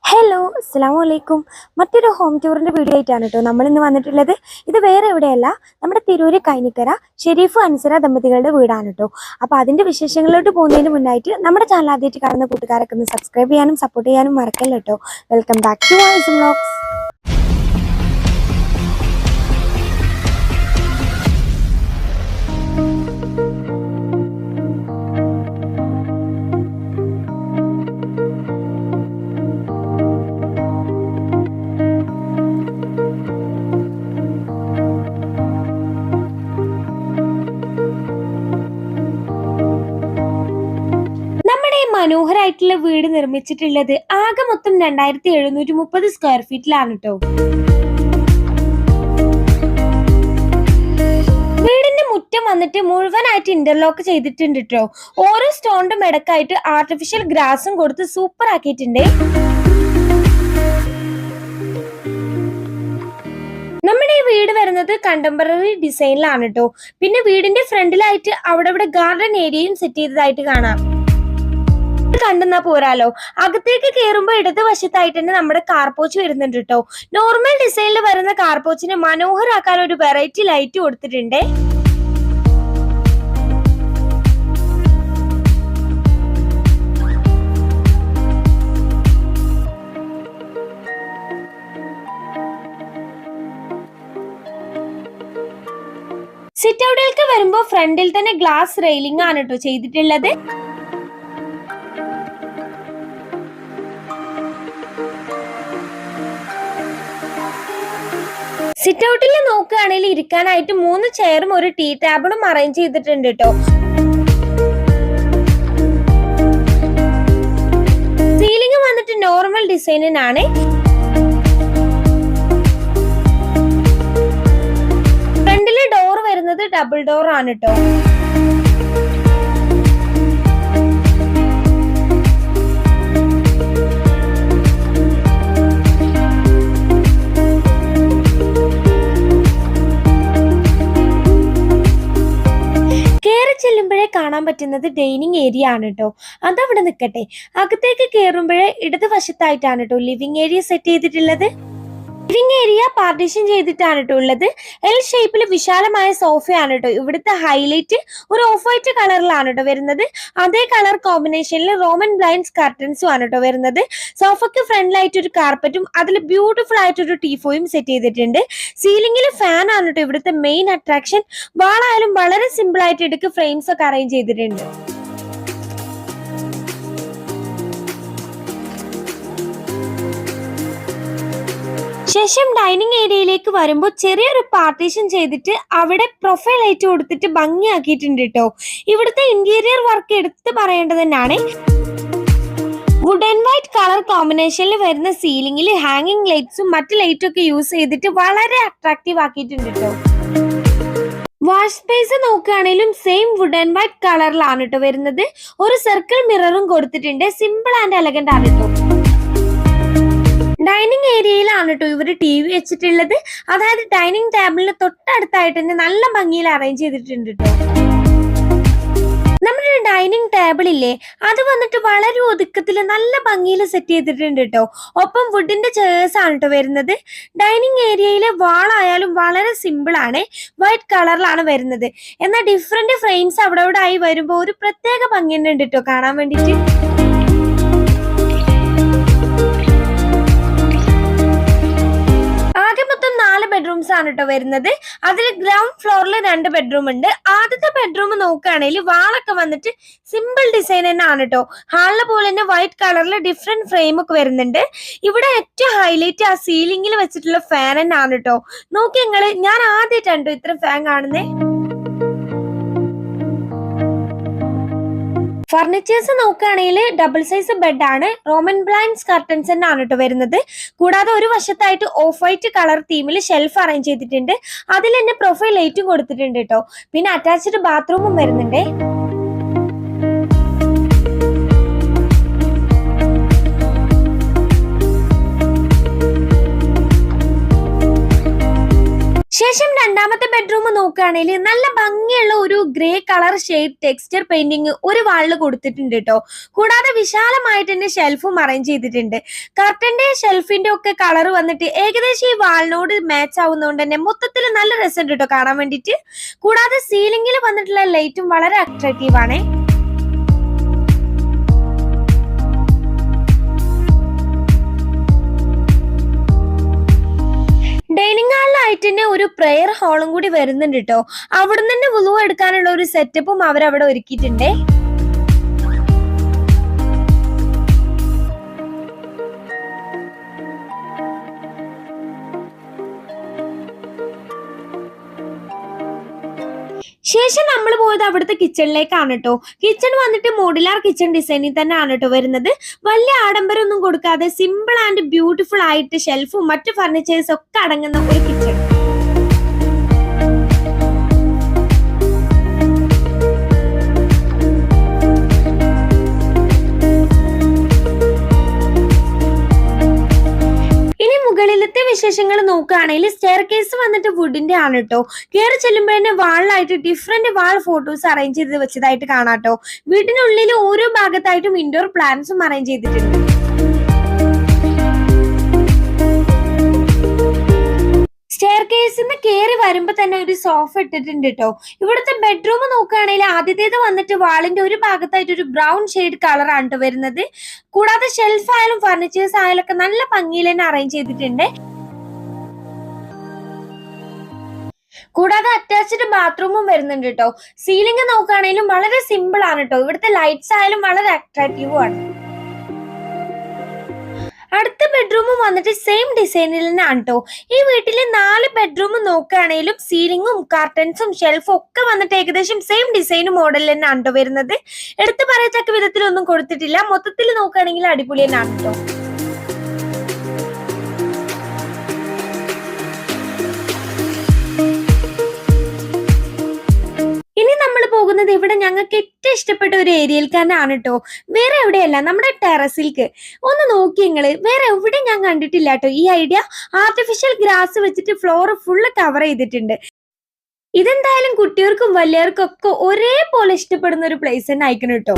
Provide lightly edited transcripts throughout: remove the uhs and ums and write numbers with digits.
Hello അസ്സലാമു അലൈക്കും. മറ്റൊരു ഹോം ടൂറിൻ്റെ വീഡിയോ ആയിട്ടാണ് കേട്ടോ നമ്മളിന്ന് വന്നിട്ടുള്ളത്. ഇത് വേറെ എവിടെയല്ല, നമ്മുടെ തിരൂര് കൈനിക്കര ഷെരീഫ് അൻസര ദമ്പതികളുടെ വീടാണ് കേട്ടോ. അപ്പോൾ അതിൻ്റെ വിശേഷങ്ങളിലോട്ട് പോകുന്നതിന് മുന്നായിട്ട് നമ്മുടെ ചാനൽ ആദ്യമായിട്ട് കാണുന്ന കൂട്ടുകാരൊക്കെ ഒന്ന് സബ്സ്ക്രൈബ് ചെയ്യാനും സപ്പോർട്ട് ചെയ്യാനും മറക്കല്ല കേട്ടോ. Welcome back to voice vlogs. മനോഹരായിട്ടുള്ള വീട് നിർമ്മിച്ചിട്ടുള്ളത് ആകെ മൊത്തം 2730 സ്ക്വയർ ഫീറ്റിലാണ് കേട്ടോ. വീടിന്റെ മുറ്റം വന്നിട്ട് മുഴുവനായിട്ട് ഇന്റർലോക്ക് ചെയ്തിട്ടുണ്ട് കേട്ടോ. ഓരോ സ്റ്റോണിന്റെ മെടക്കായിട്ട് ആർട്ടിഫിഷ്യൽ ഗ്രാസും കൊടുത്ത് സൂപ്പർ ആക്കിയിട്ടുണ്ട്. നമ്മുടെ ഈ വീട് വരുന്നത് കണ്ടംപററി ഡിസൈനിലാണ് കേട്ടോ. പിന്നെ വീടിന്റെ ഫ്രണ്ടിലായിട്ട് അവിടെ ഗാർഡൻ ഏരിയയും സെറ്റ് ചെയ്തതായിട്ട് കാണാം. കണ്ടെന്നാ പോരാലോ, അകത്തേക്ക് കയറുമ്പോ ഇടതുവശത്തായിട്ട് തന്നെ നമ്മുടെ കാർപോച്ച് വരുന്നുണ്ട് കേട്ടോ. നോർമൽ ഡിസൈനിൽ വരുന്ന കാർപോച്ചിനെ മനോഹരാക്കാൻ ഒരു വെറൈറ്റി ലൈറ്റ് കൊടുത്തിട്ടുണ്ട്. സിറ്റ് ഔട്ടിലേക്ക് വരുമ്പോ ഫ്രണ്ടിൽ തന്നെ ഗ്ലാസ് റെയിലിംഗ് ആണ് കേട്ടോ ചെയ്തിട്ടുള്ളത്. സിറ്റ് ഔട്ടിൽ നോക്കുകയാണെങ്കിൽ ഇരിക്കാനായിട്ട് 3 ചെയറും ഒരു ടീ ടേബിളും അറേഞ്ച് ചെയ്തിട്ടുണ്ട് കേട്ടോ. സീലിംഗ് വന്നിട്ട് നോർമൽ ഡിസൈനിനാണ്. ഫ്രണ്ടിലെ ഡോർ വരുന്നത് ഡബിൾ ഡോർ ആണ് കേട്ടോ. ചെല്ലുമ്പോഴേ കാണാൻ പറ്റുന്നത് ഡൈനിങ് ഏരിയ ആണ് കേട്ടോ. അതവിടെ നിൽക്കട്ടെ, അകത്തേക്ക് കയറുമ്പോഴേ ഇടതുവശത്തായിട്ടാണ് കേട്ടോ ലിവിംഗ് ഏരിയ സെറ്റ് ചെയ്തിട്ടുള്ളത്. ലിവിംഗ് ഏരിയ പാർട്ടീഷൻ ചെയ്തിട്ടാണ് കേട്ടോ ഉള്ളത്. എൽ ഷേപ്പിൽ വിശാലമായ സോഫയാണ് കേട്ടോ. ഇവിടുത്തെ ഹൈലൈറ്റ് ഒരു ഓഫ് വൈറ്റ് കളറിലാണ് കേട്ടോ വരുന്നത്. അതേ കളർ കോമ്പിനേഷനിൽ റോമൻ ബ്ലൈൻഡ്സ് കർട്ടൻസും ആണ് കേട്ടോ വരുന്നത്. സോഫയ്ക്ക് ഫ്രണ്ടിലായിട്ട് ഒരു കാർപ്പറ്റും അതിൽ ബ്യൂട്ടിഫുൾ ആയിട്ടൊരു ടീഫോയും സെറ്റ് ചെയ്തിട്ടുണ്ട്. സീലിംഗിൽ ഫാൻ ആണ് കേട്ടോ ഇവിടുത്തെ മെയിൻ അട്രാക്ഷൻ. വാളായാലും വളരെ സിമ്പിൾ ആയിട്ട് ഇടയ്ക്ക് ഫ്രെയിംസ് ഒക്കെ അറേഞ്ച് ചെയ്തിട്ടുണ്ട്. ശേഷം ഡൈനിങ് ഏരിയയിലേക്ക് വരുമ്പോൾ ചെറിയൊരു പാർട്ടീഷൻ ചെയ്തിട്ട് അവിടെ പ്രൊഫൈൽ ലൈറ്റ് കൊടുത്തിട്ട് ഭംഗിയാക്കിയിട്ടുണ്ട് കേട്ടോ. ഇവിടുത്തെ ഇന്റീരിയർ വർക്ക് എടുത്ത് പറയേണ്ടത് തന്നെയാണ്. വുഡ് ആൻഡ് വൈറ്റ് കളർ കോമ്പിനേഷനിൽ വരുന്ന സീലിംഗിൽ ഹാങ്ങിങ് ലൈറ്റ്സും മറ്റു ലൈറ്റും ഒക്കെ യൂസ് ചെയ്തിട്ട് വളരെ അട്രാക്റ്റീവ് ആക്കിയിട്ടുണ്ട് കേട്ടോ. വാഷ് സ്പേസ് നോക്കുകയാണെങ്കിലും സെയിം വുഡ് ആൻഡ് വൈറ്റ് കളറിലാണ് കേട്ടോ വരുന്നത്. ഒരു സർക്കിൾ മിററും കൊടുത്തിട്ടുണ്ട്. സിമ്പിൾ ആൻഡ് എലഗന്റ് ആണ് കേട്ടോ. ഡൈനിങ് ഏരിയയിലാണ് കേട്ടോ ഇവര് TV വെച്ചിട്ടുള്ളത്. അതായത് ഡൈനിങ് ടേബിളിന് തൊട്ടടുത്തായിട്ട് തന്നെ നല്ല ഭംഗിയിൽ അറേഞ്ച് ചെയ്തിട്ടുണ്ട് കേട്ടോ. നമ്മുടെ ഡൈനിങ് ടേബിൾ ഇല്ലേ, അത് വന്നിട്ട് വളരെ ഒതുക്കത്തിൽ നല്ല ഭംഗിയിൽ സെറ്റ് ചെയ്തിട്ടുണ്ട് കേട്ടോ. ഒപ്പം വുഡിന്റെ ചെയേഴ്സ് ആണ് കേട്ടോ വരുന്നത്. ഡൈനിങ് ഏരിയയിലെ വാളായാലും വളരെ സിമ്പിൾ ആണ്, വൈറ്റ് കളറിലാണ് വരുന്നത്. എന്നാൽ ഡിഫറെന്റ് ഫ്രെയിംസ് അവിടെ ആയി വരുമ്പോൾ ഒരു പ്രത്യേക ഭംഗി ഉണ്ട് കേട്ടോ കാണാൻ വേണ്ടിയിട്ട്. ബെഡ്റൂംസ് ആണ് കേട്ടോ വരുന്നത്. അതിൽ ഗ്രൗണ്ട് ഫ്ലോറിൽ 2 ബെഡ്റൂം ഉണ്ട്. ആദ്യത്തെ ബെഡ്റൂം നോക്കുകയാണെങ്കിൽ വാളൊക്കെ വന്നിട്ട് സിമ്പിൾ ഡിസൈൻ തന്നെ ആണ് കേട്ടോ. ഹാളിലെ പോലെ തന്നെ വൈറ്റ് കളറിൽ ഡിഫറെന്റ് ഫ്രെയിം ഒക്കെ വരുന്നുണ്ട്. ഇവിടെ ഏറ്റവും ഹൈലൈറ്റ് ആ സീലിംഗിൽ വെച്ചിട്ടുള്ള ഫാൻ തന്നെ ആണ് കേട്ടോ. നോക്കി നിങ്ങള്, ഞാൻ ആദ്യമായിട്ടോ ഇത്ര ഫാൻ കാണുന്നേ. ഫർണിച്ചേഴ്സ് നോക്കുകയാണെങ്കിൽ ഡബിൾ സൈസ് ബെഡ് ആണ്. റോമൻ ബ്ലൈൻഡ്സ് കർട്ടൻസ് തന്നെ ആണ് കേട്ടോ വരുന്നത്. കൂടാതെ ഒരു വശത്തായിട്ട് ഓഫ് വൈറ്റ് കളർ തീമിൽ ഷെൽഫ് അറേഞ്ച് ചെയ്തിട്ടുണ്ട്. അതിൽ തന്നെ പ്രൊഫൈൽ ലൈറ്റും കൊടുത്തിട്ടുണ്ട് കേട്ടോ. പിന്നെ അറ്റാച്ച്ഡ് ബാത്റൂമും വരുന്നുണ്ട്. ശേഷം രണ്ടാമത്തെ ബെഡ്റൂം നോക്കുകയാണെങ്കിൽ നല്ല ഭംഗിയുള്ള ഒരു grey colour shade texture painting ഒരു വാളിൽ കൊടുത്തിട്ടുണ്ട് കേട്ടോ. കൂടാതെ വിശാലമായിട്ട് തന്നെ ഷെൽഫും അറേഞ്ച് ചെയ്തിട്ടുണ്ട്. കർട്ടന്റെ ഷെൽഫിന്റെ ഒക്കെ കളർ വന്നിട്ട് ഏകദേശം ഈ വാളിനോട് മാച്ച് ആവുന്നതുകൊണ്ട് തന്നെ മൊത്തത്തിൽ നല്ല രസമുണ്ട് കേട്ടോ കാണാൻ വേണ്ടിയിട്ട്. കൂടാതെ സീലിംഗിൽ വന്നിട്ടുള്ള ലൈറ്റും വളരെ അട്രാക്റ്റീവ് ആണ്. ഡൈനിങ് ഹാളിലായിട്ട് തന്നെ ഒരു പ്രെയർ ഹാളും കൂടി വരുന്നുണ്ട് കേട്ടോ. അവിടുന്ന് തന്നെ വുളു എടുക്കാനുള്ള ഒരു സെറ്റപ്പും അവരവിടെ ഒരുക്കിയിട്ടുണ്ട്. ശേഷം നമ്മൾ പോയത് അവിടുത്തെ കിച്ചണിലേക്കാണ് കേട്ടോ. കിച്ചൺ വന്നിട്ട് മോഡുലാർ കിച്ചൺ ഡിസൈനിൽ തന്നെ ആണ് കേട്ടോ വരുന്നത്. വലിയ ആഡംബരം ഒന്നും കൊടുക്കാതെ സിമ്പിൾ ആൻഡ് ബ്യൂട്ടിഫുൾ ആയിട്ട് ഷെൽഫും മറ്റു ഫർണിച്ചേഴ്സും ഒക്കെ അടങ്ങുന്ന ഒരു കിച്ചൺ. മുകളിലത്തെ വിശേഷങ്ങൾ നോക്കുകയാണെങ്കിൽ സ്റ്റെയർ കേസ് വന്നിട്ട് വുഡിന്റെ ആണ് കേട്ടോ. കയറി ചെല്ലുമ്പോഴേ വാളിലായിട്ട് ഡിഫറെന്റ് വാൾ ഫോട്ടോസ് അറേഞ്ച് ചെയ്ത് വെച്ചതായിട്ട് കാണാട്ടോ. വീടിനുള്ളിൽ ഓരോ ഭാഗത്തായിട്ടും ഇൻഡോർ പ്ലാന്റ്സും അറേഞ്ച് ചെയ്തിട്ടുണ്ട്. സ്റ്റെയർ കേസിന്ന് കയറി വരുമ്പോ തന്നെ ഒരു സോഫ ഇട്ടിട്ടുണ്ട് കേട്ടോ. ഇവിടുത്തെ ബെഡ്റൂം നോക്കുകയാണെങ്കിൽ ആദ്യത്തേത് വന്നിട്ട് വാളിന്റെ ഒരു ഭാഗത്തായിട്ട് ഒരു ബ്രൗൺ ഷെയ്ഡ് കളറാണ് കേട്ടോ വരുന്നത്. കൂടാതെ ഷെൽഫ് ആയാലും ഫർണിച്ചേഴ്സ് ആയാലും ഒക്കെ നല്ല ഭംഗിയിൽ തന്നെ അറേഞ്ച് ചെയ്തിട്ടുണ്ട്. കൂടാതെ അറ്റാച്ച്ഡ് ബാത്റൂമും വരുന്നുണ്ട് കേട്ടോ. സീലിംഗ് നോക്കുകയാണെങ്കിലും വളരെ സിമ്പിൾ ആണ് കേട്ടോ. ഇവിടുത്തെ ലൈറ്റ്സ് ആയാലും വളരെ അട്രാക്റ്റീവും ആണ്. അടുത്ത ബെഡ്റൂമും വന്നിട്ട് സെയിം ഡിസൈനിൽ തന്നെ ആണ് കേട്ടോ. ഈ വീട്ടിലെ 4 ബെഡ്റൂം നോക്കുകയാണെങ്കിലും സീലിംഗും കർട്ടൻസും ഷെൽഫും ഒക്കെ വന്നിട്ട് ഏകദേശം സെയിം ഡിസൈനും മോഡലിൽ തന്നെ ആണ് കേട്ടോ വരുന്നത്. എടുത്തു പറയത്തക്ക വിധത്തിലൊന്നും കൊടുത്തിട്ടില്ല. മൊത്തത്തിൽ നോക്കുകയാണെങ്കിൽ അടിപൊളി തന്നെയാണ് കേട്ടോ. ഇനി നമ്മൾ പോകുന്നത് ഇവിടെ ഞങ്ങൾക്ക് ഏറ്റവും ഇഷ്ടപ്പെട്ട ഒരു ഏരിയയിൽക്കാനാണ് കേട്ടോ. വേറെ എവിടെയല്ല, നമ്മുടെ ടെറസിൽക്ക്. ഒന്ന് നോക്കി നിങ്ങള്, വേറെ എവിടെ ഞാൻ കണ്ടിട്ടില്ല കേട്ടോ ഈ ഐഡിയ. ആർട്ടിഫിഷ്യൽ ഗ്രാസ് വെച്ചിട്ട് ഫ്ലോർ ഫുള്ള് കവർ ചെയ്തിട്ടുണ്ട്. ഇതെന്തായാലും കുട്ടികൾക്കും വലിയവർക്കും ഒക്കെ ഒരേപോലെ ഇഷ്ടപ്പെടുന്ന ഒരു പ്ലേസ് തന്നെ ആയിക്കണം കേട്ടോ.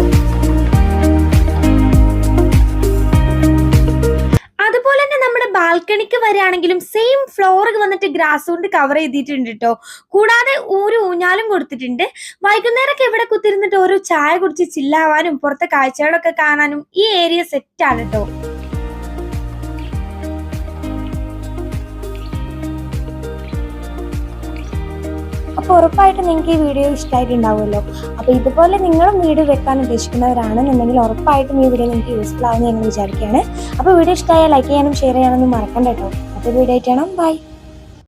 അതുപോലെ തന്നെ നമ്മുടെ ബാൽക്കണിക്ക് വരികയാണെങ്കിലും സെയിം ഫ്ലോർ വന്നിട്ട് ഗ്രാസ് കൊണ്ട് കവർ ചെയ്തിട്ടുണ്ട് കേട്ടോ. കൂടാതെ ഒരു ഊഞ്ഞാലും കൊടുത്തിട്ടുണ്ട്. വൈകുന്നേരമൊക്കെ ഇവിടെ കുത്തിരുന്നിട്ട് ഓരോ ചായ കുടിച്ച് ചില്ലാവാനും പുറത്തെ കാഴ്ചകളൊക്കെ കാണാനും ഈ ഏരിയ സെറ്റ് ആണ് കേട്ടോ. അപ്പോൾ ഉറപ്പായിട്ട് നിങ്ങൾക്ക് ഈ വീഡിയോ ഇഷ്ടമായിട്ടുണ്ടാവുമല്ലോ. അപ്പോൾ ഇതുപോലെ നിങ്ങളും വീഡിയോ വെക്കാൻ ഉദ്ദേശിക്കുന്നവരാണെന്നുണ്ടെങ്കിൽ ഉറപ്പായിട്ടും ഈ വീഡിയോ നിങ്ങൾക്ക് യൂസ്ഫുൾ ആവുമെന്ന് ഞങ്ങൾ വിചാരിക്കുകയാണ്. അപ്പോൾ വീഡിയോ ഇഷ്ടമായാൽ ലൈക്ക് ചെയ്യാനും ഷെയർ ചെയ്യാനൊന്നും മറക്കണ്ട കേട്ടോ. അപ്പോൾ വീഡിയോ ആയിട്ട് കാണാം. ബൈ.